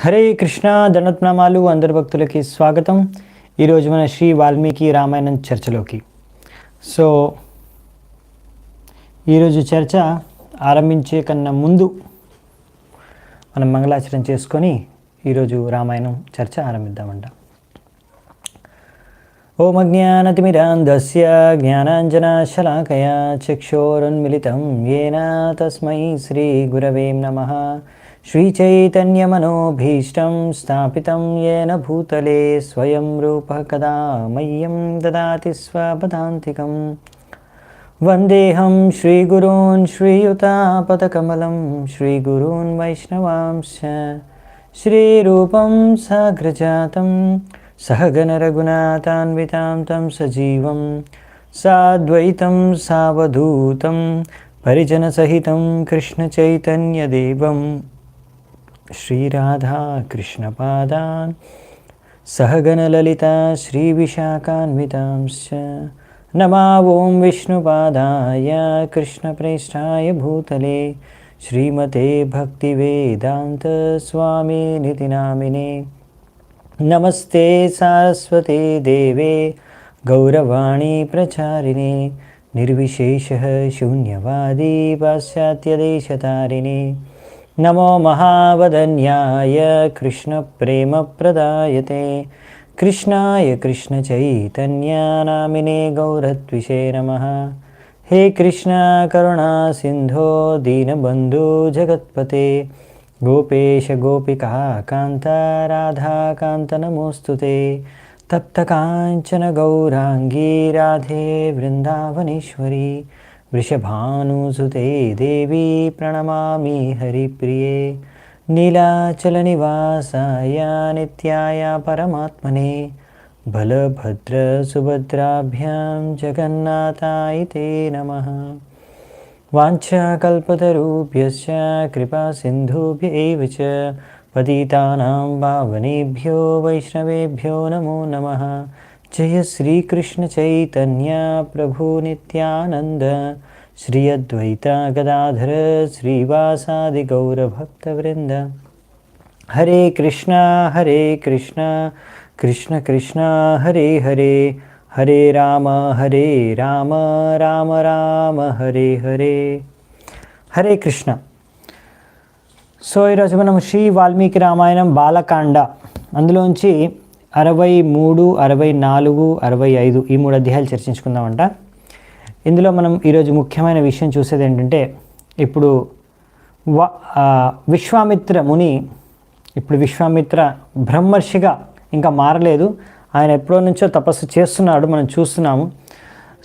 హరే కృష్ణ దండప్రణామాలు అందరి భక్తులకి స్వాగతం. ఈరోజు మన శ్రీ వాల్మీకి రామాయణం చర్చలోకి. సో ఈరోజు చర్చ ఆరంభించే కన్నా ముందు మనం మంగళాచరణ చేసుకొని ఈరోజు రామాయణం చర్చ ఆరంభిద్దామంట. ఓం అజ్ఞానతిమిరాంధస్య జ్ఞానాంజనశలాకయా చక్షోరున్మిళితం యేన తస్మై శ్రీ గురవే నమః. శ్రీచైతన్యమనోభీష్టం స్థాపితం येन భూతలే స్వయం రూపः కదా మह्यं దదాతి స్వపదాంతికం. వందేహం శ్రీగురూన్ శ్రీయుతాపదకమలం శ్రీగురూన్ వైష్ణవాంశ్చ శ్రీరూపం సాగ్రజాతం సహగణ రఘునాథాన్వితాం తం సజీవం సాద్వైతం సావధూతం పరిజనసహితం కృష్ణచైతన్యదేవం శ్రీరాధా కృష్ణపాదాన్ సహగణలలితా శ్రీవిశాఖాన్వితాంశ్చ. నమా ఓం విష్ణుపాదాయ కృష్ణప్రేష్ఠాయ భూతలే శ్రీమతే భక్తివేదాంత స్వామినితి నామినే. నమస్తే సారస్వతే దేవే గౌరవాణి ప్రచారిణే నిర్విశేషః శూన్యవాది పాశ్చాత్యదేశతారిణే. నమో మహావదన్యాయ కృష్ణప్రేమప్రదాయతే కృష్ణాయ కృష్ణచైతన్యనామినే గౌరత్విషే నమః. హే కృష్ణ కరుణా సింధో దీనబంధు జగత్పతే గోపేశ గోపికా కాంత రాధాకాంత నమోస్తుతే. తప్తకాంచన గౌరాంగీ రాధే వృందావనేశ్వరి వృషభానుసుతే దేవి ప్రణమామి హరిప్రియే. నీలాచలనివాసాయ నిత్యాయ పరమాత్మనే బలభద్ర సుభద్రాభ్యాం జగన్నాథాయ తే నమః. వాంఛాకల్పతరుభ్యశ్చ కృపాసింధుభ్య ఏవ చ పతితానాం పావనేభ్యో వైష్ణవేభ్యో నమో నమః. జయ శ్రీకృష్ణ చైతన్య ప్రభు నిత్యానంద శ్రీ అద్వైత గదాధర శ్రీవాసాది గౌరభక్తవృంద. హరే కృష్ణ కృష్ణ కృష్ణ హరే హరే హరే రామ రామ రామ హరే హరే. హరే కృష్ణ. సో ఈరోజు మనం శ్రీ వాల్మీకి రామాయణం బాలకాండ అందులోంచి 63, 64, 65 ఈ 3 అధ్యాయాలు చర్చించుకుందామంట. ఇందులో మనం ఈరోజు ముఖ్యమైన విషయం చూసేది ఏంటంటే ఇప్పుడు విశ్వామిత్ర ముని విశ్వామిత్ర బ్రహ్మర్షిగా ఇంకా మారలేదు. ఆయన ఎప్పుడో నుంచో తపస్సు చేస్తున్నాడు, మనం చూస్తున్నాము.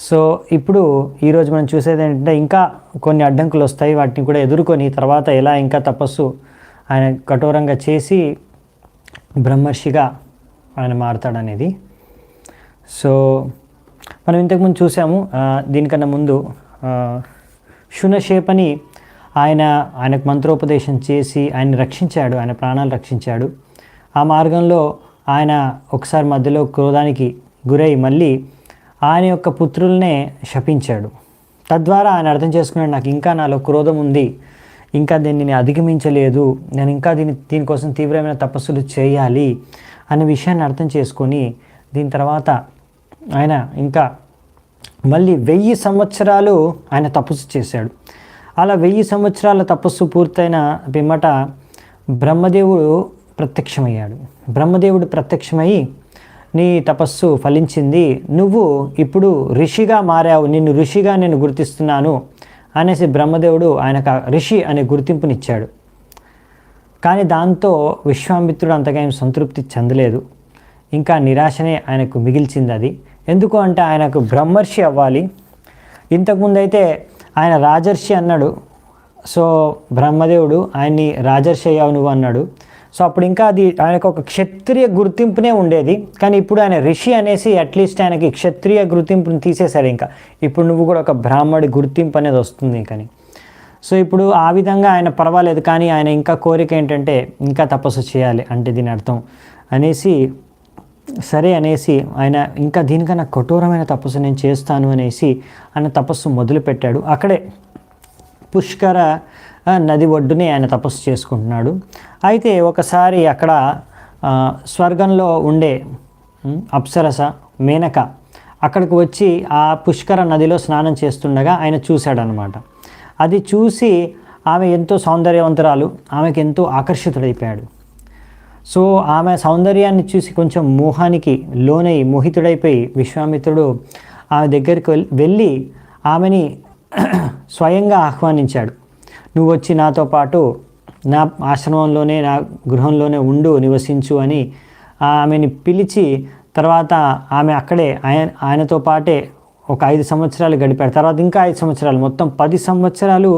సో ఇప్పుడు ఈరోజు మనం చూసేది ఏంటంటే ఇంకా కొన్ని అడ్డంకులు వస్తాయి, వాటిని కూడా ఎదుర్కొని తర్వాత ఎలా ఇంకా తపస్సు ఆయన కఠోరంగా చేసి బ్రహ్మర్షిగా ఆయన మారుతాడనేది. సో మనం ఇంతకుముందు చూసాము. దీనికన్నా ముందు శునశేపని ఆయనకు మంత్రోపదేశం చేసి ఆయన్ని రక్షించాడు, ఆయన ప్రాణాలు రక్షించాడు. ఆ మార్గంలో ఆయన ఒకసారి మధ్యలో క్రోధానికి గురై మళ్ళీ ఆయన యొక్క పుత్రుల్నే శపించాడు. తద్వారా ఆయన అర్థం చేసుకున్నాడు, నాకు ఇంకా నాలో క్రోధం ఉంది, ఇంకా దీన్ని నేను అధిగమించలేదు, నేను ఇంకా దీనికోసం తీవ్రమైన తపస్సులు చేయాలి అనే విషయాన్ని అర్థం చేసుకొని దీని తర్వాత ఆయన ఇంకా మళ్ళీ 1000 సంవత్సరాలు ఆయన తపస్సు చేశాడు. అలా 1000 సంవత్సరాల తపస్సు పూర్తయిన పిమ్మట బ్రహ్మదేవుడు ప్రత్యక్షమయ్యాడు. బ్రహ్మదేవుడు ప్రత్యక్షమై, నీ తపస్సు ఫలించింది, నువ్వు ఇప్పుడు ఋషిగా మారావు, నిన్ను ఋషిగా నేను గుర్తిస్తున్నాను అనేసి బ్రహ్మదేవుడు ఆయనకు ఋషి అనే గుర్తింపునిచ్చాడు. కానీ దాంతో విశ్వామిత్రుడు అంతగా ఏం సంతృప్తి చెందలేదు, ఇంకా నిరాశనే ఆయనకు మిగిల్చింది. అది ఎందుకు అంటే ఆయనకు బ్రహ్మర్షి అవ్వాలి. ఇంతకుముందు అయితే ఆయన రాజర్షి అన్నాడు. సో బ్రహ్మదేవుడు ఆయన్ని రాజర్షి అయ్యావు నువ్వు అన్నాడు. సో అప్పుడు ఇంకా అది ఆయనకు ఒక క్షత్రియ గుర్తింపునే ఉండేది. కానీ ఇప్పుడు ఆయన ఋషి అనేసి అట్లీస్ట్ ఆయనకి క్షత్రియ గుర్తింపుని తీసేశాడు. ఇంకా ఇప్పుడు నువ్వు కూడా ఒక బ్రాహ్మడి గుర్తింపు అనేది వస్తుంది కానీ. సో ఇప్పుడు ఆ విధంగా ఆయన పర్వాలేదు, కానీ ఆయన ఇంకా కోరిక ఏంటంటే ఇంకా తపస్సు చేయాలి అంటే దీని అర్థం అనేసి సరే అనేసి ఆయన ఇంకా దీనికన్నా కఠోరమైన తపస్సు నేను చేస్తాను అనేసి ఆయన తపస్సు మొదలుపెట్టాడు. అక్కడే పుష్కర నది ఒడ్డునే ఆయన తపస్సు చేసుకుంటున్నాడు. అయితే ఒకసారి అక్కడ స్వర్గంలో ఉండే అప్సరస మేనక అక్కడికి వచ్చి ఆ పుష్కర నదిలో స్నానం చేస్తుండగా ఆయన చూశాడనమాట. అది చూసి ఆమె ఎంతో సౌందర్యవంతురాలు, ఆమెకు ఎంతో ఆకర్షితుడైపోయాడు. సో ఆమె సౌందర్యాన్ని చూసి కొంచెం మోహానికి లోనై మోహితుడైపోయి విశ్వామిత్రుడు ఆమె దగ్గరికి వెళ్ళి ఆమెని స్వయంగా ఆహ్వానించాడు. నువ్వు వచ్చి నాతో పాటు నా ఆశ్రమంలోనే నా గృహంలోనే ఉండు, నివసించు అని ఆమెని పిలిచి తర్వాత ఆమె అక్కడే ఆయనతో పాటే ఒక 5 సంవత్సరాలు గడిపాడు. తర్వాత ఇంకా 5 సంవత్సరాలు, మొత్తం 10 సంవత్సరాలు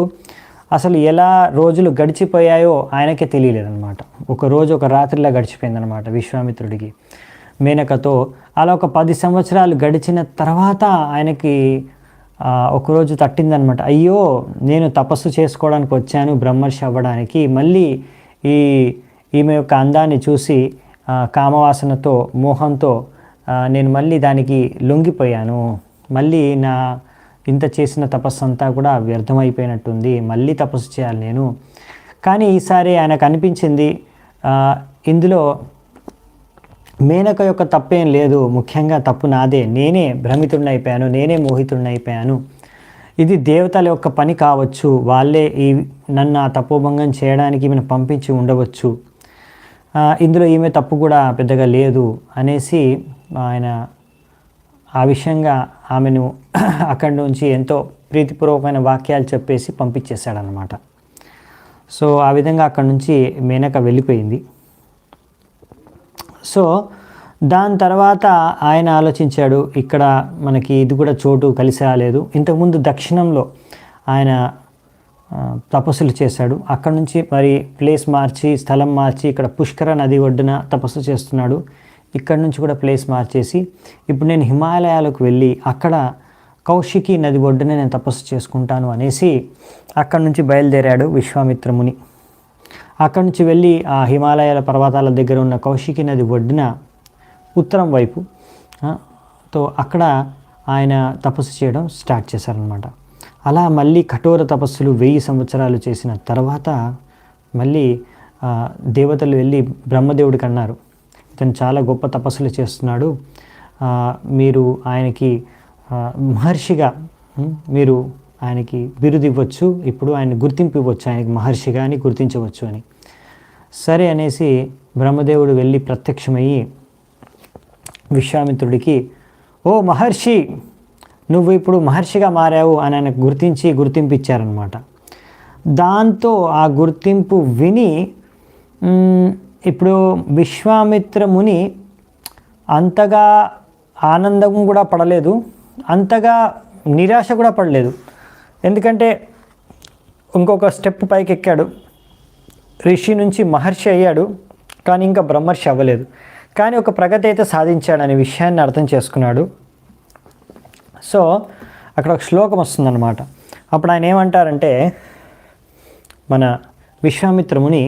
అసలు ఎలా రోజులు గడిచిపోయాయో ఆయనకే తెలియలేదన్నమాట. ఒక రోజు ఒక రాత్రిలా గడిచిపోయిందనమాట విశ్వామిత్రుడికి మేనకతో. అలా ఒక 10 సంవత్సరాలు గడిచిన తర్వాత ఆయనకి ఒకరోజు తట్టిందనమాట. అయ్యో, నేను తపస్సు చేసుకోవడానికి వచ్చాను బ్రహ్మర్షి అవ్వడానికి, మళ్ళీ ఈమె యొక్క అందాన్ని చూసి కామవాసనతో మోహంతో నేను మళ్ళీ దానికి లొంగిపోయాను. మళ్ళీ నా ఇంత చేసిన తపస్సు అంతా కూడా వ్యర్థమైపోయినట్టుంది, మళ్ళీ తపస్సు చేయాలి నేను. కానీ ఈసారి ఆయనకు అనిపించింది ఇందులో మేనక యొక్క తప్పేం లేదు, ముఖ్యంగా తప్పు నాదే, నేనే భ్రమితుడిని అయిపోయాను, నేనే మోహితుడిని అయిపోయాను. ఇది దేవతల యొక్క పని కావచ్చు, వాళ్ళే నన్ను ఆ తపోభంగం చేయడానికి ఈమెను పంపించి ఉండవచ్చు, ఇందులో ఈమె తప్పు కూడా పెద్దగా లేదు అనేసి ఆయన ఆ విషయంగా ఆమెను అక్కడి నుంచి ఎంతో ప్రీతిపూర్వకమైన వాక్యాలు చెప్పేసి పంపించేశాడనమాట. సో ఆ విధంగా అక్కడి నుంచి మేనక వెళ్ళిపోయింది. సో దాని తర్వాత ఆయన ఆలోచించాడు, ఇక్కడ మనకి ఇది కూడా చోటు కలిసి రాలేదు. ఇంతకుముందు దక్షిణంలో ఆయన తపస్సులు చేశాడు. అక్కడ నుంచి మరి ప్లేస్ మార్చి, స్థలం మార్చి ఇక్కడ పుష్కర నది ఒడ్డున తపస్సు చేస్తున్నాడు. ఇక్కడ నుంచి కూడా ప్లేస్ మార్చేసి ఇప్పుడు నేను హిమాలయాలకు వెళ్ళి అక్కడ కౌశికి నది ఒడ్డున నేను తపస్సు చేసుకుంటాను అనేసి అక్కడి నుంచి బయలుదేరాడు విశ్వామిత్ర ముని. అక్కడి నుంచి వెళ్ళి ఆ హిమాలయాల పర్వతాల దగ్గర ఉన్న కౌశికి నది ఒడ్డున ఉత్తరం వైపు అక్కడ ఆయన తపస్సు చేయడం స్టార్ట్ చేశారనమాట. అలా మళ్ళీ కఠోర తపస్సులు 1000 సంవత్సరాలు చేసిన తర్వాత మళ్ళీ దేవతలు వెళ్ళి బ్రహ్మదేవుడికి అన్నారు, ఇతను చాలా గొప్ప తపస్సులు చేస్తున్నాడు, మీరు ఆయనకి మహర్షిగా మీరు ఆయనకి బిరుదు ఇవ్వచ్చు, ఇప్పుడు ఆయన గుర్తింపు ఇవ్వచ్చు, ఆయనకి మహర్షిగా అని గుర్తించవచ్చు అని. సరే అనేసి బ్రహ్మదేవుడు వెళ్ళి ప్రత్యక్షమయ్యి విశ్వామిత్రుడికి, ఓ మహర్షి, నువ్వు ఇప్పుడు మహర్షిగా మారావు అని ఆయనకు గుర్తింపు ఇచ్చారనమాట. దాంతో ఆ గుర్తింపు విని ఇప్పుడు విశ్వామిత్ర ముని అంతగా ఆనందం కూడా పడలేదు, అంతగా నిరాశ కూడా పడలేదు. ఎందుకంటే ఇంకొక స్టెప్ పైకి ఎక్కాడు, ఋషి నుంచి మహర్షి అయ్యాడు, కానీ ఇంకా బ్రహ్మర్షి అవ్వలేదు. కానీ ఒక ప్రగతి అయితే సాధించాడనే విషయాన్ని అర్థం చేసుకున్నాడు. సో అక్కడ ఒక శ్లోకం వస్తుందన్నమాట. అప్పుడు ఆయన ఏమంటారంటే, మన విశ్వామిత్రముని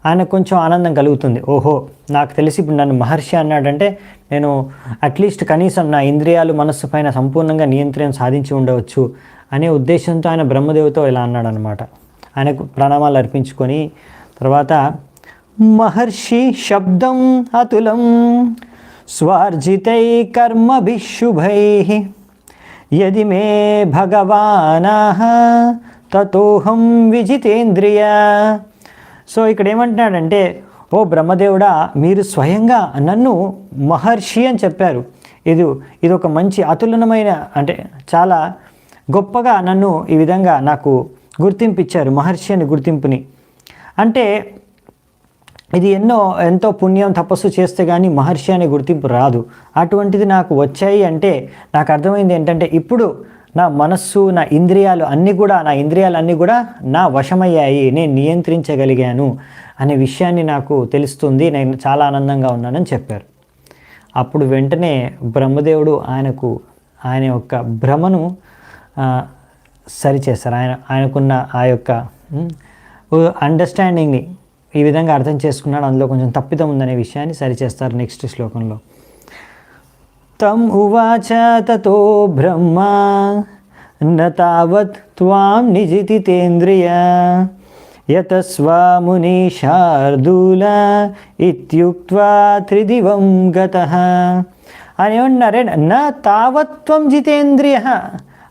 ఆయన కొంచెం ఆనందం కలుగుతుంది. ఓహో, నాకు తెలిసి ఇప్పుడు నన్ను మహర్షి అన్నాడంటే నేను అట్లీస్ట్ కనీసం నా ఇంద్రియాలు మనస్సు పైన సంపూర్ణంగా నియంత్రణ సాధించి ఉండవచ్చు అనే ఉద్దేశంతో ఆయన బ్రహ్మదేవుతో ఇలా అన్నాడనమాట. ఆయనకు ప్రణామాలు అర్పించుకొని తర్వాత, మహర్షి శబ్దం అతులం స్వార్జితై కర్మభిశుభై యది మే భగవానాః తతోహం విజితేంద్రియ. సో ఇక్కడ ఏమంటున్నాడంటే, ఓ బ్రహ్మదేవుడా, మీరు స్వయంగా నన్ను మహర్షి అని చెప్పారు. ఇది ఒక మంచి అతులనమైన, అంటే చాలా గొప్పగా నన్ను ఈ విధంగా నాకు గుర్తింపు ఇచ్చారు, మహర్షి అని గుర్తింపుని. అంటే ఇది ఎంతో పుణ్యం తపస్సు చేస్తే కానీ మహర్షి అనే గుర్తింపు రాదు. అటువంటిది నాకు వచ్చాయి అంటే నాకు అర్థమైంది ఏంటంటే, ఇప్పుడు నా మనస్సు, నా ఇంద్రియాలు అన్నీ కూడా నా వశమయ్యాయి, నేను నియంత్రించగలిగాను అనే విషయాన్ని నాకు తెలుస్తుంది, నేను చాలా ఆనందంగా ఉన్నానని చెప్పారు. అప్పుడు వెంటనే బ్రహ్మదేవుడు ఆయన యొక్క భ్రమను సరిచేస్తారు. ఆయనకున్న ఆ యొక్క అండర్స్టాండింగ్ని ఈ విధంగా అర్థం చేసుకున్నాడు, అందులో కొంచెం తప్పిదం ఉందనే విషయాన్ని సరిచేస్తారు నెక్స్ట్ శ్లోకంలో. తం ఉవాచ తతో బ్రహ్మ న తావత్ త్వాం నిజితితేంద్రియ యతస్వాముని శార్దూల ఇత్యుక్త్వా త్రిదివం గతః అని ఏమన్నారే, నా తావత్వం జితేంద్రియ,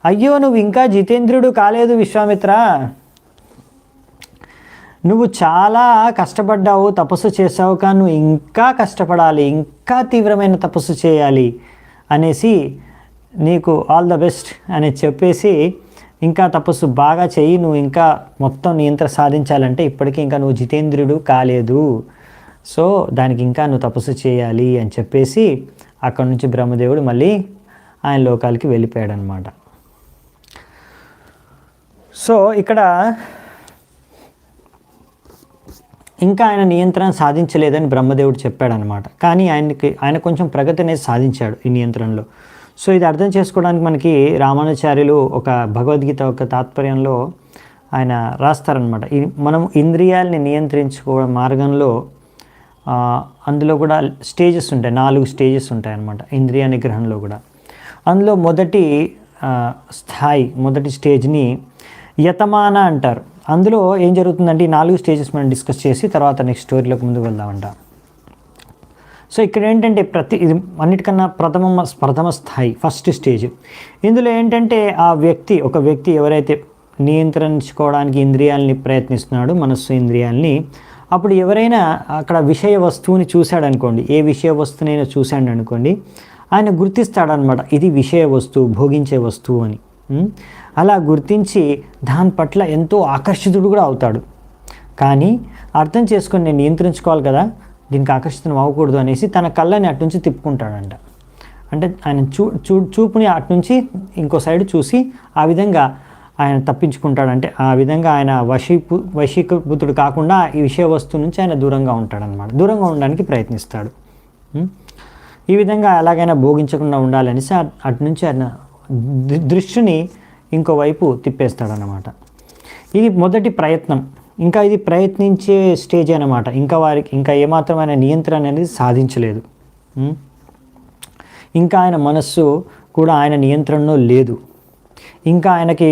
అయ్యో నువ్వు ఇంకా జితేంద్రుడు కాలేదు విశ్వామిత్ర, నువ్వు చాలా కష్టపడ్డావు, తపస్సు చేసావు, కానీ నువ్వు ఇంకా కష్టపడాలి, ఇంకా తీవ్రమైన తపస్సు చేయాలి అనేసి నీకు ఆల్ ద బెస్ట్ అని చెప్పేసి, ఇంకా తపస్సు బాగా చెయ్యి, నువ్వు ఇంకా మొత్తం నియంత్రణ సాధించాలంటే ఇప్పటికీ ఇంకా నువ్వు జితేంద్రుడు కాలేదు, సో దానికి ఇంకా నువ్వు తపస్సు చేయాలి అని చెప్పేసి అక్కడి నుంచి బ్రహ్మదేవుడు మళ్ళీ ఆయన లోకాలకి వెళ్ళిపోయాడు అనమాట. సో ఇక్కడ ఇంకా ఆయన నియంత్రణ సాధించలేదని బ్రహ్మదేవుడు చెప్పాడనమాట. కానీ ఆయన కొంచెం ప్రగతి అనేది సాధించాడు ఈ నియంత్రణలో. సో ఇది అర్థం చేసుకోవడానికి మనకి రామానుచార్యులు ఒక భగవద్గీత ఒక తాత్పర్యంలో ఆయన రాస్తారనమాట. మనం ఇంద్రియాలని నియంత్రించుకోవడం మార్గంలో అందులో కూడా స్టేజెస్ ఉంటాయి, 4 స్టేజెస్ ఉంటాయి అన్నమాట ఇంద్రియ నిగ్రహంలో కూడా. అందులో మొదటి స్టేజ్ని యతమాన అంటారు. అందులో ఏం జరుగుతుందంటే ఈ 4 స్టేజెస్ మనం డిస్కస్ చేసి తర్వాత నెక్స్ట్ స్టోరీలోకి ముందుకు వెళ్దామంట. సో ఇక్కడ ఏంటంటే ఇది అన్నిటికన్నా ప్రథమ స్థాయి, ఫస్ట్ స్టేజ్. ఇందులో ఏంటంటే ఒక వ్యక్తి ఎవరైతే నియంత్రించుకోవడానికి ఇంద్రియాలని ప్రయత్నిస్తున్నాడు, మనస్సు ఇంద్రియాలని, అప్పుడు ఎవరైనా అక్కడ విషయ వస్తువుని చూశాడనుకోండి, ఏ విషయ వస్తువునైనా చూశాడు అనుకోండి, ఆయన గుర్తిస్తాడనమాట ఇది విషయ వస్తువు, భోగించే వస్తువు అని. అలా గుర్తించి దాని పట్ల ఎంతో ఆకర్షితుడు కూడా అవుతాడు. కానీ అర్థం చేసుకొని నేను నియంత్రించుకోవాలి కదా, దీనికి ఆకర్షితం అవ్వకూడదు అనేసి తన కళ్ళని అటు నుంచి తిప్పుకుంటాడంట. అంటే ఆయన చూపుని అటు నుంచి ఇంకో సైడ్ చూసి ఆ విధంగా ఆయన తప్పించుకుంటాడంటే, ఆ విధంగా ఆయన వశీకృతుడు కాకుండా ఈ విషయ వస్తువు నుంచి ఆయన దూరంగా ఉంటాడనమాట, దూరంగా ఉండడానికి ప్రయత్నిస్తాడు. ఈ విధంగా ఎలాగైనా భోగించకుండా ఉండాలనేసి అటు నుంచి ఆయన దృష్టిని ఇంకోవైపు తిప్పేస్తాడనమాట. ఇది మొదటి ప్రయత్నం. ఇంకా ఇది ప్రయత్నించే స్టేజ్ అనమాట. ఇంకా ఏమాత్రమైన నియంత్రణ అనేది సాధించలేదు. ఇంకా ఆయన మనస్సు కూడా ఆయన నియంత్రణలో లేదు. ఇంకా ఆయనకి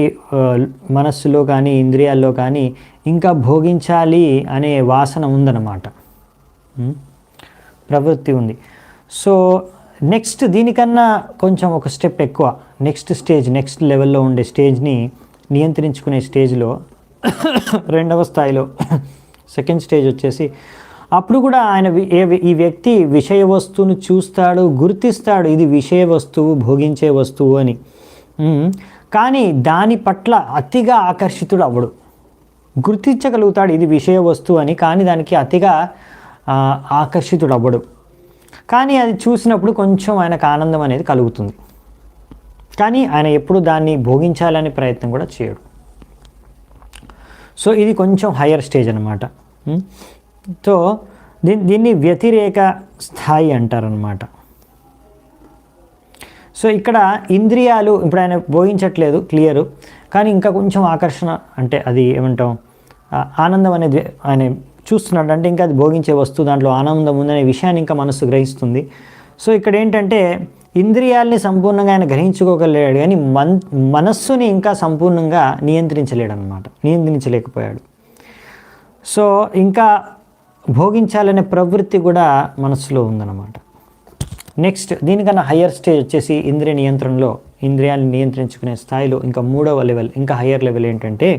మనస్సులో కానీ ఇంద్రియాల్లో కానీ ఇంకా భోగించాలి అనే వాసన ఉందన్నమాట, ప్రవృత్తి ఉంది. సో నెక్స్ట్ దీనికన్నా కొంచెం ఒక స్టెప్ ఎక్కువ, నెక్స్ట్ లెవెల్లో ఉండే స్టేజ్ని నియంత్రించుకునే స్టేజ్లో రెండవ స్థాయిలో సెకండ్ స్టేజ్ వచ్చేసి అప్పుడు కూడా ఆయన ఈ వ్యక్తి విషయ వస్తువును చూస్తాడు, గుర్తిస్తాడు ఇది విషయ వస్తువు, భోగించే వస్తువు అని. కానీ దాని పట్ల అతిగా ఆకర్షితుడు అవ్వడు. గుర్తించగలుగుతాడు ఇది విషయ వస్తువు అని, కానీ దానికి అతిగా ఆకర్షితుడు అవ్వడు. కానీ అది చూసినప్పుడు కొంచెం ఆయనకు ఆనందం అనేది కలుగుతుంది. కానీ ఆయన ఎప్పుడు దాన్ని భోగించాలనే ప్రయత్నం కూడా చేయడు. సో ఇది కొంచెం హయ్యర్ స్టేజ్ అనమాట. సో దీన్ని వ్యతిరేక స్థాయి అంటారనమాట. సో ఇక్కడ ఇంద్రియాలు ఇప్పుడు ఆయన భోగించట్లేదు క్లియరు, కానీ ఇంకా కొంచెం ఆకర్షణ అంటే అది ఏమంటాం ఆనందం అనేది ఆయన చూస్తున్నాడు. అంటే ఇంకా అది భోగించే వస్తువు, దాంట్లో ఆనందం ఉందనే విషయాన్ని ఇంకా మనస్సు గ్రహిస్తుంది. సో ఇక్కడ ఏంటంటే ఇంద్రియాలని సంపూర్ణంగా ఆయన గ్రహించుకోగలిగాడు, కానీ మనస్సుని ఇంకా సంపూర్ణంగా నియంత్రించలేకపోయాడు. సో ఇంకా భోగించాలనే ప్రవృత్తి కూడా మనస్సులో ఉందన్నమాట. నెక్స్ట్ దీనికన్నా హయ్యర్ స్టేజ్ వచ్చేసి ఇంద్రియ నియంత్రణలో, ఇంద్రియాలను నియంత్రించుకునే స్థాయిలో ఇంకా మూడవ లెవెల్, ఇంకా హయ్యర్ లెవెల్ ఏంటంటే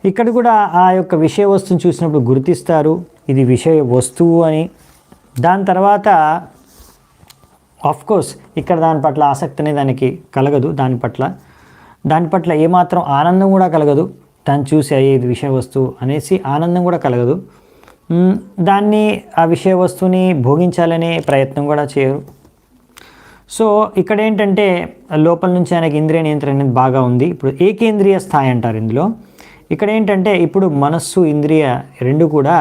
ఇక్కడ కూడా ఆ యొక్క విషయ వస్తువుని చూసినప్పుడు గుర్తిస్తారు ఇది విషయ వస్తువు అని. దాని తర్వాత ఆఫ్కోర్స్ ఇక్కడ దాని పట్ల ఆసక్తి అనేది దానికి కలగదు, దాని పట్ల ఏమాత్రం ఆనందం కూడా కలగదు. దాన్ని చూసి ఇది విషయ వస్తువు అనేసి ఆనందం కూడా కలగదు. దాన్ని ఆ విషయ వస్తువుని భోగించాలనే ప్రయత్నం కూడా చేయరు. సో ఇక్కడ ఏంటంటే లోపల నుంచి ఆయనకి ఇంద్రియ నియంత్రణ అనేది బాగా ఉంది. ఇప్పుడు ఏకేంద్రియ స్థాయి అంటారు ఇందులో. ఇక్కడ ఏంటంటే ఇప్పుడు మనస్సు ఇంద్రియ రెండు కూడా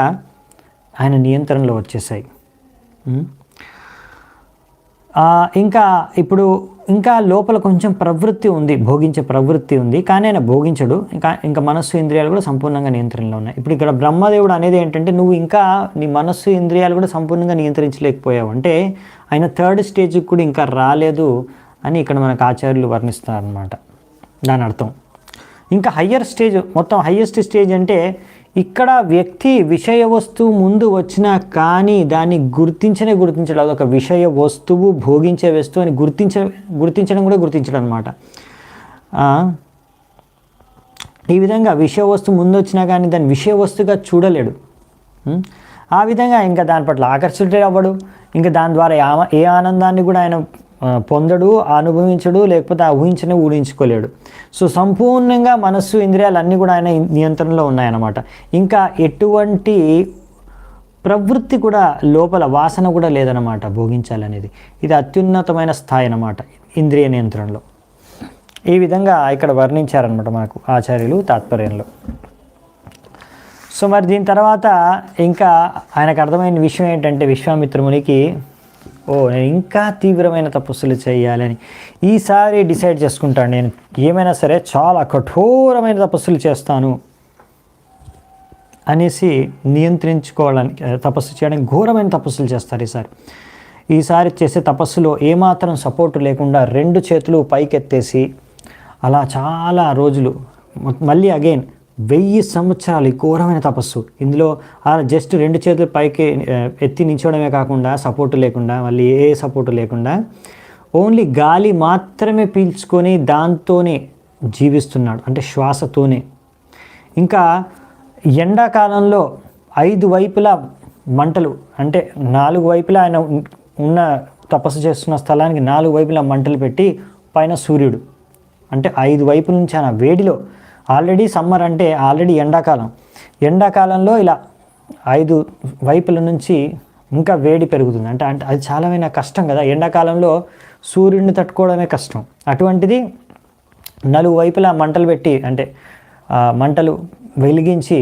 ఆయన నియంత్రణలో వచ్చేసాయి. ఇంకా లోపల కొంచెం ప్రవృత్తి ఉంది, భోగించే ప్రవృత్తి ఉంది, కానీ ఆయన భోగించడు. ఇంకా మనస్సు ఇంద్రియాలు కూడా సంపూర్ణంగా నియంత్రణలో ఉన్నాయి. ఇప్పుడు ఇక్కడ బ్రహ్మదేవుడు అనేది ఏంటంటే నువ్వు ఇంకా నీ మనస్సు ఇంద్రియాలు కూడా సంపూర్ణంగా నియంత్రించలేకపోయావు, అంటే ఆయన థర్డ్ స్టేజ్కి కూడా ఇంకా రాలేదు అని ఇక్కడ మనకు ఆచార్యులు వర్ణిస్తారనమాట. దాని అర్థం ఇంకా హయ్యర్ స్టేజ్, మొత్తం హయ్యెస్ట్ స్టేజ్ అంటే ఇక్కడ వ్యక్తి విషయ వస్తువు ముందు వచ్చినా కానీ దాన్ని గుర్తించడం, అదొక విషయ వస్తువు, భోగించే వస్తువు అని గుర్తించడం కూడా గుర్తించడం అనమాట. ఈ విధంగా విషయ వస్తువు ముందు వచ్చినా కానీ దాన్ని విషయ వస్తువుగా చూడలేడు. ఆ విధంగా ఇంకా దాని పట్ల ఆకర్షితుడే అవ్వడు. ఇంకా దాని ద్వారా ఏ ఆనందాన్ని కూడా ఆయన పొందడు, అనుభవించడు, లేకపోతే ఆ ఊహించుకోలేడు. సో సంపూర్ణంగా మనస్సు, ఇంద్రియాలు అన్నీ కూడా ఆయన నియంత్రణలో ఉన్నాయన్నమాట. ఇంకా ఎటువంటి ప్రవృత్తి కూడా లోపల, వాసన కూడా లేదన్నమాట భోగించాలనేది. ఇది అత్యున్నతమైన స్థాయి అన్నమాట ఇంద్రియ నియంత్రణలో. ఈ విధంగా ఇక్కడ వర్ణించారనమాట మనకు ఆచార్యులు తాత్పర్యంలో. సో మరి దీని తర్వాత ఇంకా ఆయనకు అర్థమైన విషయం ఏంటంటే, విశ్వామిత్రమునికి నేను ఇంకా తీవ్రమైన తపస్సులు చేయాలని ఈసారి డిసైడ్ చేసుకుంటాను. నేను ఏమైనా సరే చాలా కఠోరమైన తపస్సులు చేస్తాను అనేసి నియంత్రించుకోవడానికి, తపస్సు చేయడానికి ఘోరమైన తపస్సులు చేస్తారు. ఈసారి చేసే తపస్సులో ఏమాత్రం సపోర్టు లేకుండా 2 చేతులు పైకెత్తేసి అలా చాలా రోజులు, మళ్ళీ అగైన్ 1000 సంవత్సరాలు ఈ ఘోరమైన తపస్సు. ఇందులో జస్ట్ 2 చేతులు పైకి ఎత్తి నించోవడమే కాకుండా, సపోర్టు లేకుండా, మళ్ళీ ఏ సపోర్టు లేకుండా ఓన్లీ గాలి మాత్రమే పీల్చుకొని దాంతోనే జీవిస్తున్నాడు, అంటే శ్వాసతోనే. ఇంకా ఎండాకాలంలో 5 వైపులా మంటలు, అంటే 4 వైపులా ఆయన ఉన్న తపస్సు చేస్తున్న స్థలానికి 4 వైపులా మంటలు పెట్టి పైన సూర్యుడు, అంటే 5 వైపుల నుంచి ఆయన వేడిలో, ఆల్రెడీ సమ్మర్ అంటే ఆల్రెడీ ఎండాకాలంలో ఇలా 5 వైపుల నుంచి ఇంకా వేడి పెరుగుతుంది. అంటే అది చాలా కష్టం కదా, ఎండాకాలంలో సూర్యుడిని తట్టుకోవడమే కష్టం. అటువంటిది 4 వైపులా మంటలు పెట్టి, అంటే మంటలు వెలిగించి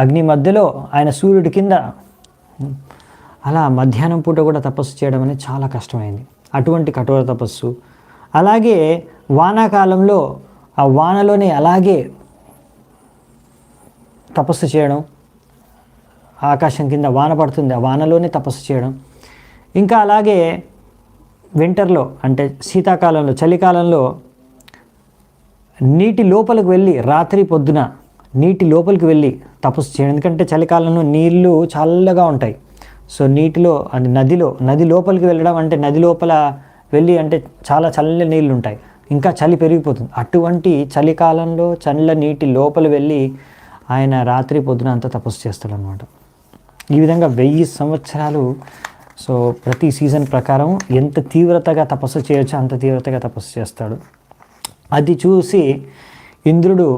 అగ్ని మధ్యలో ఆయన సూర్యుడి కింద అలా మధ్యాహ్నం పూట కూడా తపస్సు చేయడం అనేది చాలా కష్టమైంది. అటువంటి కఠోర తపస్సు. అలాగే వానాకాలంలో ఆ వానలోనే అలాగే తపస్సు చేయడం, ఆకాశం కింద వాన పడుతుంది, ఆ వానలోనే తపస్సు చేయడం. ఇంకా అలాగే వింటర్లో, అంటే శీతాకాలంలో, చలికాలంలో నీటి లోపలికి వెళ్ళి, రాత్రి పొద్దున నీటి లోపలికి వెళ్ళి తపస్సు చేయడం. ఎందుకంటే చలికాలంలో నీళ్ళు చల్లగా ఉంటాయి. సో నీటిలో, అది నది లోపలికి వెళ్ళడం అంటే, నది లోపల వెళ్ళి అంటే చాలా చల్ల నీళ్ళు ఉంటాయి, ఇంకా చలి పెరిగిపోతుంది. అటువంటి చలికాలంలో చల్ల నీటి లోపల వెళ్ళి ఆయన రాత్రి పొద్దున అంతా తపస్సు చేస్తాడనమాట. ఈ విధంగా 1000 సంవత్సరాలు. సో ప్రతి సీజన్ ప్రకారం ఎంత తీవ్రతగా తపస్సు చేయొచ్చో అంత తీవ్రతగా తపస్సు చేస్తాడు. అది చూసి ఇంద్రుడు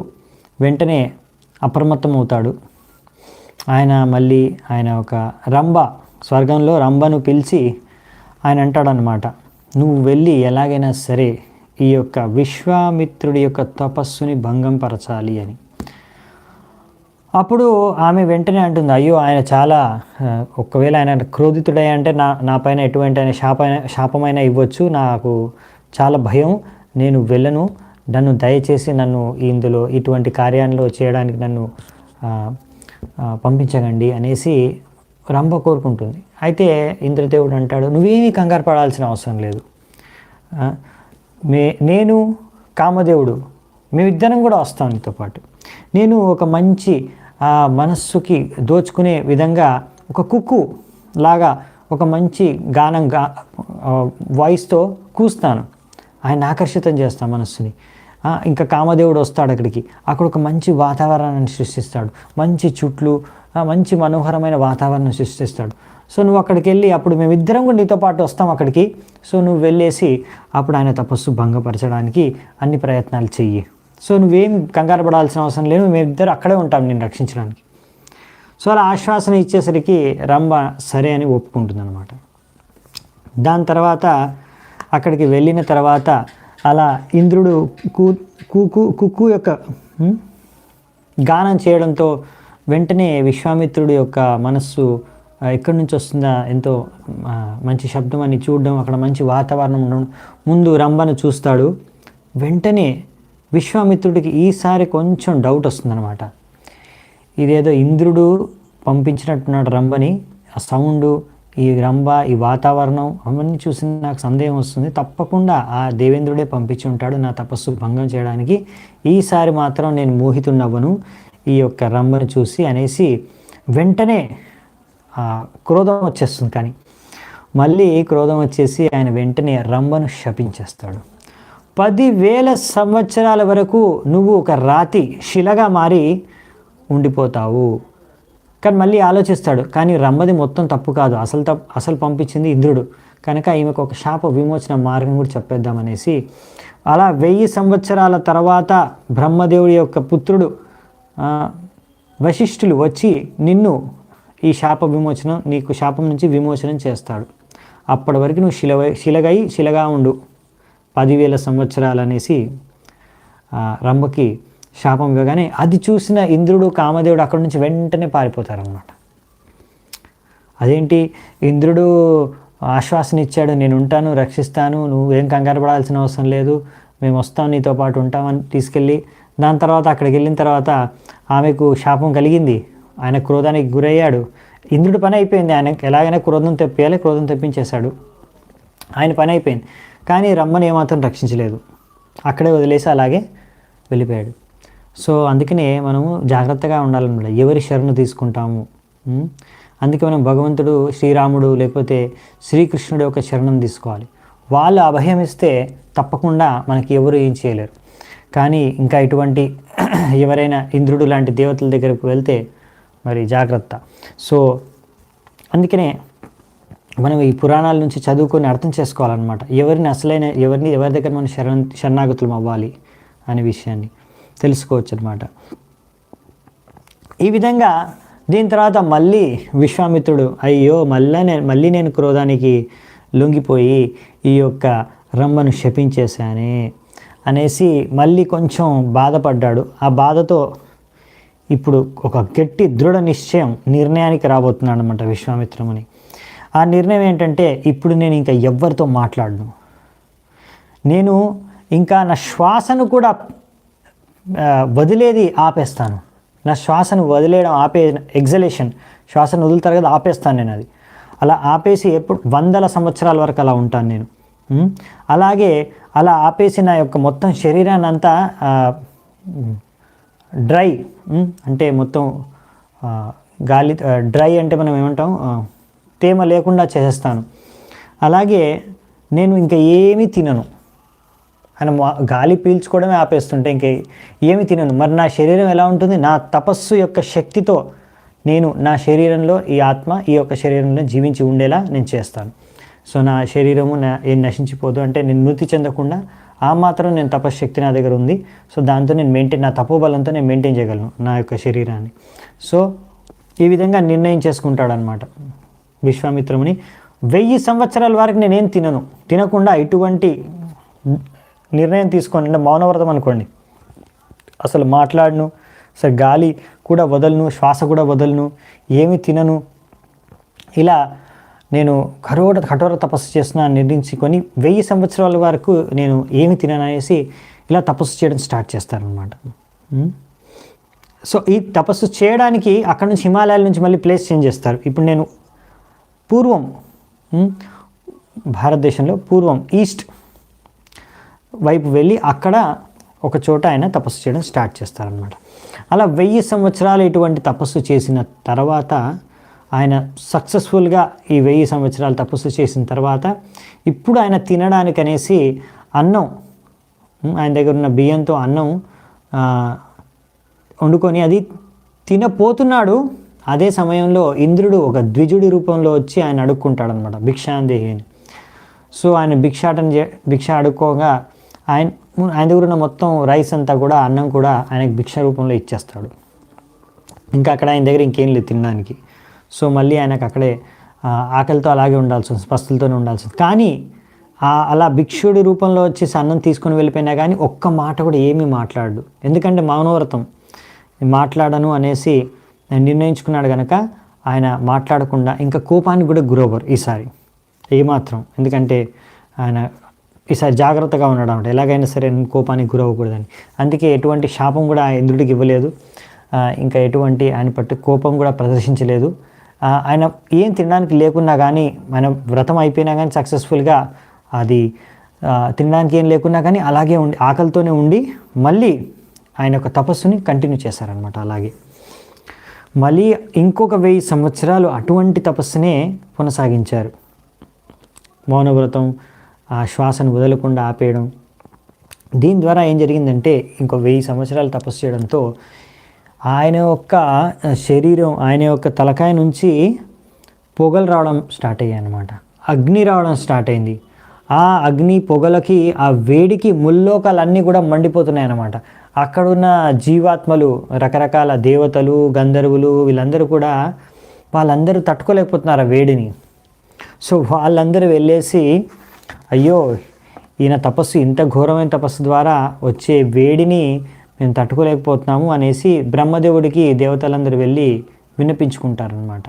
వెంటనే అప్రమత్తం అవుతాడు. ఆయన ఒక స్వర్గంలో రంభను పిలిచి ఆయన అంటాడనమాట, నువ్వు వెళ్ళి ఎలాగైనా సరే ఈ యొక్క విశ్వామిత్రుడి యొక్క తపస్సుని భంగం పరచాలి అని. అప్పుడు ఆమె వెంటనే అంటుంది, అయ్యో ఆయన చాలా, ఒకవేళ ఆయన క్రోధితుడై అంటే నా పైన ఎటువంటి శాపమైనా ఇవ్వచ్చు, నాకు చాలా భయం, నేను వెళ్ళను, నన్ను దయచేసి ఇందులో ఇటువంటి కార్యాల్లో చేయడానికి నన్ను పంపించకండి అనేసి రంభ కోరుకుంటుంది. అయితే ఇంద్రదేవుడు అంటాడు, నువ్వేమీ కంగారు పడాల్సిన అవసరం లేదు, నేను కామదేవుడు మేమిద్దరం కూడా వస్తాం నీతో పాటు. నేను ఒక మంచి మనస్సుకి దోచుకునే విధంగా ఒక కుక్కు లాగా ఒక మంచి వాయిస్తో కూస్తాను, ఆయన ఆకర్షితం చేస్తాను మనస్సుని. ఇంకా కామదేవుడు వస్తాడు అక్కడ ఒక మంచి వాతావరణాన్ని సృష్టిస్తాడు, మంచి చుట్లు, మంచి మనోహరమైన వాతావరణం సృష్టిస్తాడు. సో నువ్వు అక్కడికి వెళ్ళి, అప్పుడు మేమిద్దరం కూడా నీతో పాటు వస్తాం అక్కడికి. సో నువ్వు వెళ్ళేసి అప్పుడు ఆయన తపస్సు భంగపరచడానికి అన్ని ప్రయత్నాలు చెయ్యి. సో నువ్వేం కంగారు పడాల్సిన అవసరం లేదు, మేమిద్దరు అక్కడే ఉంటాం నేను రక్షించడానికి. సో అలా ఆశ్వాసన ఇచ్చేసరికి రంభ సరే అని ఒప్పుకుంటుంది అనమాట. దాని తర్వాత అక్కడికి వెళ్ళిన తర్వాత అలా ఇంద్రుడు కుక్కు యొక్క గానం చేయడంతో వెంటనే విశ్వామిత్రుడి యొక్క మనస్సు ఎక్కడి నుంచి వస్తుందా, ఎంతో మంచి శబ్దం అని చూడడం, అక్కడ మంచి వాతావరణం ఉండడం, ముందు రంభను చూస్తాడు. వెంటనే విశ్వామిత్రుడికి ఈసారి కొంచెం డౌట్ వస్తుందన్నమాట. ఇదేదో ఇంద్రుడు పంపించినట్టున్నాడు రంభని, ఆ సౌండు ఈ రంభ, ఈ వాతావరణం అవన్నీ చూసి నాకు సందేహం వస్తుంది. తప్పకుండా ఆ దేవేంద్రుడే పంపించి ఉంటాడు నా తపస్సు భంగం చేయడానికి. ఈసారి మాత్రం నేను మోహితున్నవ్వను ఈ యొక్క రంభను చూసి అనేసి వెంటనే క్రోధం వచ్చేస్తుంది. కానీ మళ్ళీ క్రోధం వచ్చేసి ఆయన వెంటనే రంభను శపించేస్తాడు. 10,000 సంవత్సరాల వరకు నువ్వు ఒక రాతి శిలగా మారి ఉండిపోతావు. కానీ మళ్ళీ ఆలోచిస్తాడు, కానీ రంభది మొత్తం తప్పు కాదు, అసలు పంపించింది ఇంద్రుడు కనుక ఈమెకు ఒక శాప విమోచన మార్గం కూడా చెప్పేద్దామనేసి అలా 1000 సంవత్సరాల తర్వాత బ్రహ్మదేవుడి యొక్క పుత్రుడు వశిష్ఠులు వచ్చి నిన్ను ఈ శాప విమోచనం, నీకు శాపం నుంచి విమోచనం చేస్తాడు. అప్పటి వరకు నువ్వు శిలగా ఉండు 10,000 సంవత్సరాలు అనేసి రంభకి శాపం ఇవ్వగానే అది చూసిన ఇంద్రుడు, కామదేవుడు అక్కడి నుంచి వెంటనే పారిపోతారన్నమాట. అదేంటి ఇంద్రుడు ఆశ్వాసన ఇచ్చాడు, నేను ఉంటాను, రక్షిస్తాను, నువ్వు ఏం కంగారు పడాల్సిన అవసరం లేదు, మేము వస్తాం, నీతో పాటు ఉంటామని తీసుకెళ్ళి దాని తర్వాత అక్కడికి వెళ్ళిన తర్వాత ఆమెకు శాపం కలిగింది, ఆయన క్రోధానికి గురయ్యాడు. ఇంద్రుడి పని అయిపోయింది, ఆయనకు ఎలాగైనా క్రోధం తెప్పియాలి, క్రోధం తెప్పించేశాడు, ఆయన పని అయిపోయింది. కానీ రంభను ఏమాత్రం రక్షించలేదు, అక్కడే వదిలేసి అలాగే వెళ్ళిపోయాడు. సో అందుకనే మనము జాగ్రత్తగా ఉండాలన్నమాట, ఎవరి శరణు తీసుకుంటాము. అందుకే మనం భగవంతుడు, శ్రీరాముడు లేకపోతే శ్రీకృష్ణుడు యొక్క శరణం తీసుకోవాలి. వాళ్ళు అభయం ఇస్తే తప్పకుండా మనకి ఎవరు ఏం చేయలేరు. కానీ ఇంకా ఇటువంటి ఎవరైనా ఇంద్రుడు లాంటి దేవతల దగ్గరకు వెళ్తే మరి జాగ్రత్త. సో అందుకనే మనం ఈ పురాణాల నుంచి చదువుకొని అర్థం చేసుకోవాలన్నమాట, ఎవరి దగ్గర మనం శరణాగతులం అవ్వాలి అనే విషయాన్ని తెలుసుకోవచ్చు అనమాట. ఈ విధంగా దీని తర్వాత మళ్ళీ విశ్వామిత్రుడు అయ్యో మళ్ళీ నేను క్రోధానికి లొంగిపోయి ఈ యొక్క రంభను శపించేశానే అనేసి మళ్ళీ కొంచెం బాధపడ్డాడు. ఆ బాధతో ఇప్పుడు ఒక గట్టి దృఢ నిర్ణయానికి రాబోతున్నాడు అనమాట విశ్వామిత్రముని. ఆ నిర్ణయం ఏంటంటే, ఇప్పుడు నేను ఇంకా ఎవ్వరితో మాట్లాడను, నేను ఇంకా నా శ్వాసను కూడా వదిలేది ఆపేస్తాను, నా శ్వాసను వదిలేయడం ఎగ్జలేషన్, శ్వాసను వదులుతారు కదా, ఆపేస్తాను నేను. అది అలా ఆపేసి ఎప్పుడు 100 సంవత్సరాల వరకు అలా ఉంటాను నేను. అలాగే అలా ఆపేసి నా యొక్క మొత్తం శరీరాన్ని అంతా డ్రై, అంటే మొత్తం గాలి డ్రై అంటే మనం ఏమంటాం, తేమ లేకుండా చేసేస్తాను. అలాగే నేను ఇంకా ఏమీ తినను, ఆయన గాలి పీల్చుకోవడమే ఆపేస్తుంటే ఇంకా ఏమి తినను. మరి నా శరీరం ఎలా ఉంటుంది? నా తపస్సు యొక్క శక్తితో నేను నా శరీరంలో ఈ ఆత్మ ఈ యొక్క శరీరంలో జీవించి ఉండేలా నేను చేస్తాను. సో నా శరీరము ఏం నశించిపోదు, అంటే నేను మృతి చెందకుండా ఆ మాత్రం నేను తపశ్శక్తి నా దగ్గర ఉంది. సో దాంతో నేను నా తపోబలంతో నేను మెయింటైన్ చేయగలను నా యొక్క శరీరాన్ని. సో ఈ విధంగా నిర్ణయం చేసుకుంటాడనమాట విశ్వామిత్రముని. 1000 సంవత్సరాల వరకు నేనేం తినకుండా ఇటువంటి నిర్ణయం తీసుకోండి. అంటే మౌనవ్రతం అనుకోండి, అసలు మాట్లాడను, అసలు గాలి కూడా వదలను, శ్వాస కూడా వదలను, ఏమి తినను, ఇలా నేను కఠోర తపస్సు చేస్తున్నా నిర్ణయించుకొని 1000 సంవత్సరాల వరకు నేను ఏమి తినను అనేసి ఇలా తపస్సు చేయడం స్టార్ట్ చేస్తారనమాట. సో ఈ తపస్సు చేయడానికి అక్కడ నుంచి హిమాలయాల నుంచి మళ్ళీ ప్లేస్ చేంజ్ చేస్తారు. ఇప్పుడు నేను పూర్వం భారతదేశంలో పూర్వం ఈస్ట్ వైపు వెళ్ళి అక్కడ ఒక చోట ఆయన తపస్సు చేయడం స్టార్ట్ చేస్తారనమాట. అలా 1000 సంవత్సరాలు ఇటువంటి తపస్సు చేసిన తర్వాత ఆయన సక్సెస్ఫుల్గా ఈ 1000 సంవత్సరాలు తపస్సు చేసిన తర్వాత ఇప్పుడు ఆయన తినడానికి అనేసి అన్నం, ఆయన దగ్గర ఉన్న బియ్యంతో అన్నం వండుకొని అది తినపోతున్నాడు. అదే సమయంలో ఇంద్రుడు ఒక ద్విజుడి రూపంలో వచ్చి ఆయన అడుక్కుంటాడనమాట, భిక్షాందేహిని. సో ఆయన భిక్ష అడుక్కోగా ఆయన దగ్గర ఉన్న మొత్తం రైస్ అంతా కూడా, అన్నం కూడా ఆయనకు భిక్ష రూపంలో ఇచ్చేస్తాడు. ఇంకా అక్కడ ఆయన దగ్గర ఇంకేం లేదు తినడానికి. సో మళ్ళీ ఆయనకు అక్కడే ఆకలితో అలాగే ఉండాల్సి వస్తుంది, పస్తులతోనే ఉండాల్సి వస్తుంది. కానీ అలా భిక్షుడి రూపంలో వచ్చేసి అన్నం తీసుకొని వెళ్ళిపోయినా కానీ ఒక్క మాట కూడా ఏమీ మాట్లాడు. ఎందుకంటే మౌనవ్రతం, మాట్లాడను అనేసి నిర్ణయించుకున్నాడు కనుక ఆయన మాట్లాడకుండా ఇంకా కోపానికి కూడా గురవ్వరు ఈసారి ఏమాత్రం. ఎందుకంటే ఆయన ఈసారి జాగ్రత్తగా ఉన్నాడు అనమాట, ఎలాగైనా సరే కోపానికి గురవ్వకూడదని. అందుకే ఎటువంటి శాపం కూడా ఇంద్రుడికి ఇవ్వలేదు, ఇంకా ఎటువంటి ఆయన పట్టు కోపం కూడా ప్రదర్శించలేదు. ఆయన ఏం తినడానికి లేకున్నా కానీ, ఆయన వ్రతం అయిపోయినా కానీ సక్సెస్ఫుల్గా అది తినడానికి ఏం లేకున్నా కానీ అలాగే ఉండి ఆకలితోనే ఉండి మళ్ళీ ఆయన యొక్క తపస్సుని కంటిన్యూ చేశారనమాట. అలాగే మళ్ళీ ఇంకొక 1000 సంవత్సరాలు అటువంటి తపస్సునే కొనసాగించారు. మౌనవ్రతం, ఆ శ్వాసను వదలకుండా ఆపేయడం. దీని ద్వారా ఏం జరిగిందంటే ఇంకో 1000 సంవత్సరాలు తపస్సు చేయడంతో ఆయన యొక్క శరీరం, ఆయన యొక్క తలకాయ నుంచి పొగలు రావడం స్టార్ట్ అయ్యాయి అన్నమాట. అగ్ని రావడం స్టార్ట్ అయింది. ఆ అగ్ని పొగలకి, ఆ వేడికి ముల్లోకాలన్నీ కూడా మండిపోతున్నాయి అన్నమాట. అక్కడున్న జీవాత్మలు, రకరకాల దేవతలు, గంధర్వులు, వీళ్ళందరూ కూడా వాళ్ళందరూ తట్టుకోలేకపోతున్నారు ఆ వేడిని. సో వాళ్ళందరూ వెళ్ళేసి, అయ్యో ఈయన తపస్సు, ఇంత ఘోరమైన తపస్సు ద్వారా వచ్చే వేడిని మేము తట్టుకోలేకపోతున్నాము అనేసి బ్రహ్మదేవుడికి దేవతలందరూ వెళ్ళి విన్నపించుకుంటారనమాట.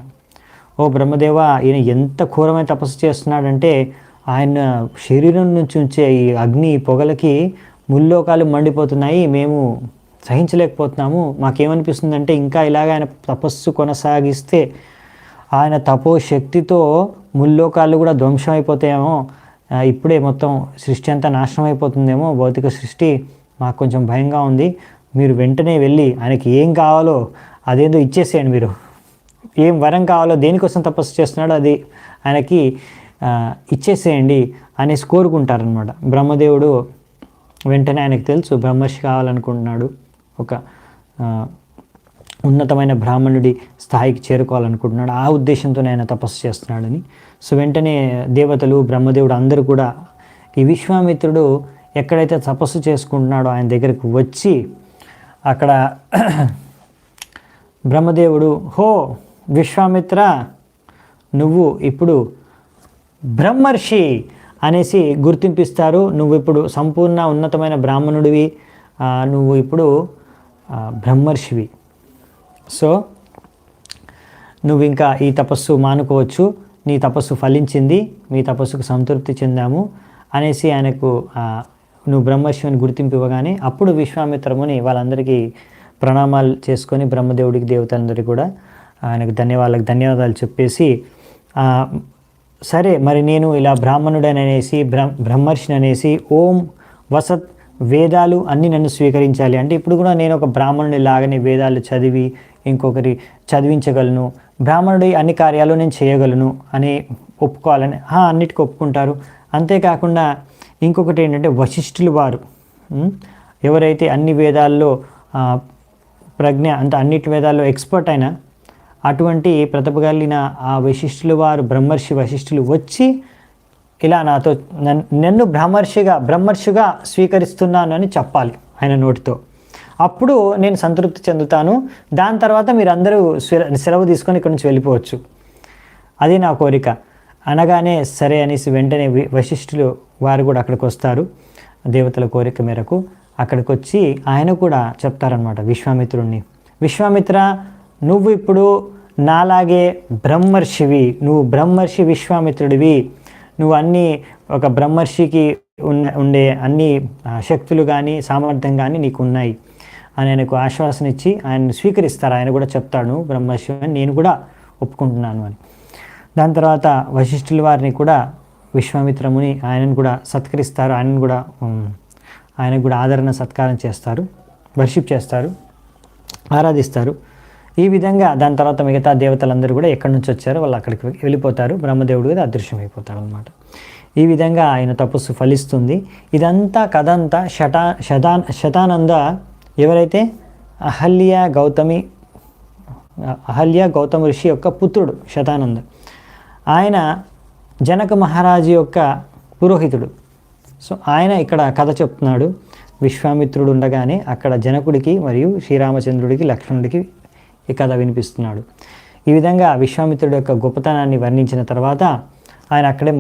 ఓ బ్రహ్మదేవ, ఈయన ఎంత ఘోరమైన తపస్సు చేస్తున్నాడంటే ఆయన శరీరం నుంచి ఉంచే ఈ అగ్ని పొగలకి ముల్లోకాలు మండిపోతున్నాయి, మేము సహించలేకపోతున్నాము. మాకేమనిపిస్తుందంటే ఇంకా ఇలాగ ఆయన తపస్సు కొనసాగిస్తే ఆయన తపోశక్తితో ముల్లోకాలు కూడా ధ్వంసం అయిపోతాయేమో, ఇప్పుడే మొత్తం సృష్టి అంతా నాశనం అయిపోతుందేమో, భౌతిక సృష్టి. మాకు కొంచెం భయంగా ఉంది. మీరు వెంటనే వెళ్ళి ఆయనకి ఏం కావాలో అదేదో ఇచ్చేసేయండి. మీరు ఏం వరం కావాలో, దేనికోసం తపస్సు చేస్తున్నాడో అది ఆయనకి ఇచ్చేసేయండి అనేసి కోరుకుంటారనమాట. బ్రహ్మదేవుడు వెంటనే ఆయనకు తెలుసు బ్రహ్మర్షి కావాలనుకుంటున్నాడు, ఒక ఉన్నతమైన బ్రాహ్మణుడి స్థాయికి చేరుకోవాలనుకుంటున్నాడు, ఆ ఉద్దేశంతోనే ఆయన తపస్సు చేస్తున్నాడని. సో వెంటనే దేవతలు, బ్రహ్మదేవుడు అందరూ కూడా ఈ విశ్వామిత్రుడు ఎక్కడైతే తపస్సు చేసుకుంటున్నాడో ఆయన దగ్గరకు వచ్చి అక్కడ బ్రహ్మదేవుడు, హో విశ్వామిత్ర, నువ్వు ఇప్పుడు బ్రహ్మర్షి అనేసి గుర్తింపిస్తారు. నువ్వు ఇప్పుడు సంపూర్ణ ఉన్నతమైన బ్రాహ్మణుడివి, నువ్వు ఇప్పుడు బ్రహ్మర్షివి. సో నువ్వు ఇంకా ఈ తపస్సు మానుకోవచ్చు, నీ తపస్సు ఫలించింది, మీ తపస్సుకు సంతృప్తి చెందాము అనేసి ఆయనకు నువ్వు బ్రహ్మర్షి అని గుర్తింపు ఇవ్వగానే అప్పుడు విశ్వామిత్రముని వాళ్ళందరికీ ప్రణామాలు చేసుకొని బ్రహ్మదేవుడికి, దేవతలందరికీ కూడా ఆయనకు ధన్యవాదాలు చెప్పేసి, సరే మరి నేను ఇలా బ్రాహ్మణుడని అనేసి బ్రహ్మర్షిని అనేసి ఓం వసత్ వేదాలు అన్నీ నన్ను స్వీకరించాలి అంటే ఇప్పుడు కూడా నేను ఒక బ్రాహ్మణుడి లాగానే వేదాలు చదివి ఇంకొకరి చదివించగలను, బ్రాహ్మణుడి అన్ని కార్యాలు నేను చేయగలను అని ఒప్పుకోవాలని అన్నిటికీ ఒప్పుకుంటారు. అంతేకాకుండా ఇంకొకటి ఏంటంటే వశిష్ఠులు వారు ఎవరైతే అన్ని వేదాల్లో ప్రజ్ఞ అంటే అన్నిటి వేదాల్లో ఎక్స్పర్ట్ అయినా అటువంటి ప్రతిభ కలిగిన ఆ వశిష్ఠులు వారు, బ్రహ్మర్షి వశిష్ఠులు వచ్చి ఇలా నాతో నన్ను బ్రహ్మర్షిగా స్వీకరిస్తున్నాను అని చెప్పాలి ఆయన నోటితో. అప్పుడు నేను సంతృప్తి చెందుతాను. దాని తర్వాత మీరు అందరూ సెలవు తీసుకొని ఇక్కడి నుంచి వెళ్ళిపోవచ్చు, అది నా కోరిక అనగానే సరే అనేసి వెంటనే వశిష్ఠులు వారు కూడా అక్కడికి వస్తారు. దేవతల కోరిక మేరకు అక్కడికి వచ్చి ఆయన కూడా చెప్తారనమాట విశ్వామిత్రుడిని, విశ్వామిత్ర, నువ్వు ఇప్పుడు నాలాగే బ్రహ్మర్షివి, నువ్వు బ్రహ్మర్షి విశ్వామిత్రుడివి, నువ్వు అన్నీ ఒక బ్రహ్మర్షికి ఉండే అన్ని శక్తులు కానీ సామర్థ్యం కానీ నీకు ఉన్నాయి అని ఆయనకు ఆశ్వాసన ఇచ్చి ఆయన స్వీకరిస్తారు. ఆయన కూడా చెప్తాడు బ్రహ్మర్షి అని నేను కూడా ఒప్పుకుంటున్నాను అని. దాని తర్వాత వశిష్ఠుల వారిని కూడా విశ్వామిత్రముని ఆయనను కూడా సత్కరిస్తారు, ఆయనకు కూడా ఆదరణ సత్కారం చేస్తారు, వర్షిప్ చేస్తారు, ఆరాధిస్తారు. ఈ విధంగా దాని తర్వాత మిగతా దేవతలందరూ కూడా ఎక్కడి నుంచి వచ్చారో వాళ్ళు అక్కడికి వెళ్ళిపోతారు, బ్రహ్మదేవుడు కూడా అదృశ్యమైపోతాడు అనమాట. ఈ విధంగా ఆయన తపస్సు ఫలిస్తుంది. ఇదంతా కథ అంతా శతానంద ఎవరైతే అహల్య గౌతమ ఋషి యొక్క పుత్రుడు శతానంద, ఆయన జనక మహారాజు యొక్క పురోహితుడు. సో ఆయన ఇక్కడ కథ చెప్తున్నాడు. విశ్వామిత్రుడు ఉండగానే అక్కడ జనకుడికి మరియు శ్రీరామచంద్రుడికి, లక్ష్మణుడికి ఈ కథ వినిపిస్తున్నాడు. ఈ విధంగా విశ్వామిత్రుడి యొక్క గొప్పతనాన్ని వర్ణించిన తర్వాత ఆయన అక్కడే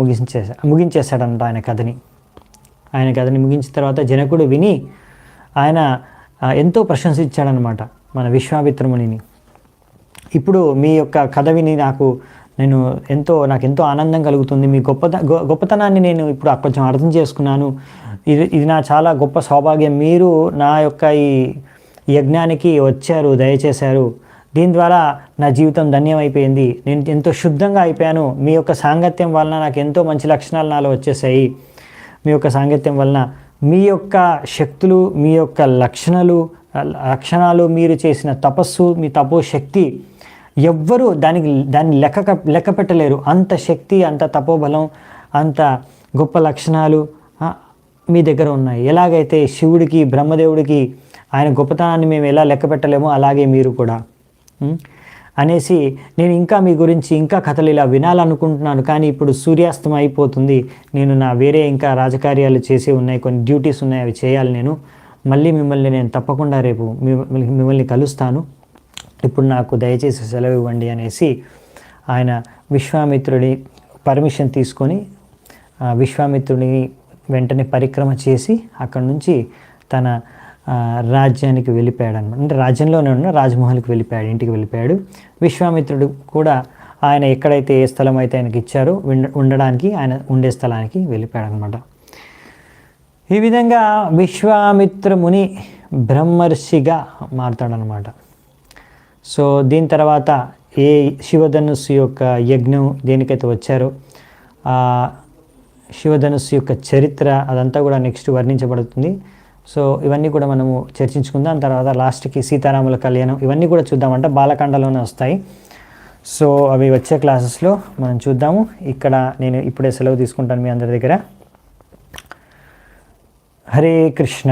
ముగించేశాడంట ఆయన కథని ముగించిన తర్వాత జనకుడు విని ఆయన ఎంతో ప్రశంసించాడనమాట మన విశ్వామిత్రమునిని. ఇప్పుడు మీ యొక్క కథ విని నాకు ఎంతో ఆనందం కలుగుతుంది, మీ గొప్పతనాన్ని నేను ఇప్పుడు కొంచెం అర్థం చేసుకున్నాను, ఇది నా చాలా గొప్ప సౌభాగ్యం, మీరు నా యొక్క ఈ యజ్ఞానికి వచ్చారు, దయచేశారు, దీని ద్వారా నా జీవితం ధన్యమైపోయింది, నేను ఎంతో శుద్ధంగా అయిపోయాను, మీ యొక్క సాంగత్యం వలన నాకు ఎంతో మంచి లక్షణాలు నాలో వచ్చేసాయి, మీ యొక్క సాంగత్యం వలన మీ యొక్క శక్తులు, మీ యొక్క లక్షణాలు, మీరు చేసిన తపస్సు, మీ తపోశక్తి ఎవ్వరూ దాన్ని లెక్క పెట్టలేరు. అంత శక్తి, అంత తపోబలం, అంత గొప్ప లక్షణాలు మీ దగ్గర ఉన్నాయి. ఎలాగైతే శివుడికి, బ్రహ్మదేవుడికి ఆయన గొప్పతనాన్ని మేము ఎలా లెక్క పెట్టలేమో అలాగే మీరు కూడా అనేసి, నేను ఇంకా మీ గురించి ఇంకా కథలు ఇలా వినాలనుకుంటున్నాను, కానీ ఇప్పుడు సూర్యాస్తం అయిపోతుంది, నేను నా వేరే ఇంకా రాజకార్యాలు చేసి ఉన్నాయి, కొన్ని డ్యూటీస్ ఉన్నాయి, అవి చేయాలి. మళ్ళీ మిమ్మల్ని నేను తప్పకుండా రేపు మిమ్మల్ని కలుస్తాను, ఇప్పుడు నాకు దయచేసి సెలవు ఇవ్వండి అనేసి ఆయన విశ్వామిత్రుడి పర్మిషన్ తీసుకొని విశ్వామిత్రుడిని వెంటనే పరిక్రమ చేసి అక్కడి నుంచి తన రాజ్యానికి వెళ్ళిపోయాడు అనమాట. అంటే రాజ్యంలోనే ఉన్న రాజమహల్కి వెళ్ళిపోయాడు, ఇంటికి వెళ్ళిపోయాడు. విశ్వామిత్రుడు కూడా ఆయన ఎక్కడైతే ఏ స్థలం అయితే ఆయనకి ఇచ్చారో ఉండడానికి ఆయన ఉండే స్థలానికి వెళ్ళిపోయాడు అనమాట. ఈ విధంగా విశ్వామిత్ర ముని బ్రహ్మర్షిగా మారుతాడనమాట. సో దీని తర్వాత ఏ శివధనుస్సు యొక్క యజ్ఞం దేనికైతే వచ్చారో శివధనుస్సు యొక్క చరిత్ర అదంతా కూడా నెక్స్ట్ వర్ణించబడుతుంది. సో ఇవన్నీ కూడా మనము చర్చించుకుందాం. తర్వాత లాస్ట్కి సీతారాముల కళ్యాణం ఇవన్నీ కూడా చూద్దామంట, బాలకాండలోనే వస్తాయి. సో అవి వచ్చే క్లాసెస్లో మనం చూద్దాము. ఇక్కడ నేను ఇప్పుడే సెలవు తీసుకుంటాను మీ అందరి దగ్గర. హరే కృష్ణ.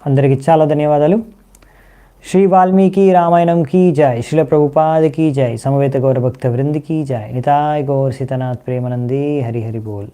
అందరికీ చాలా ధన్యవాదాలు. శ్రీ వాల్మీకి రామాయణం కీ జై, శ్రీల ప్రభుపాద కీ జై, సమవేత గౌరభక్త వృంది కీ జై, నితాయ్ గౌర్ సీతనాథ్ ప్రేమనందే. హరి హరి బోల్.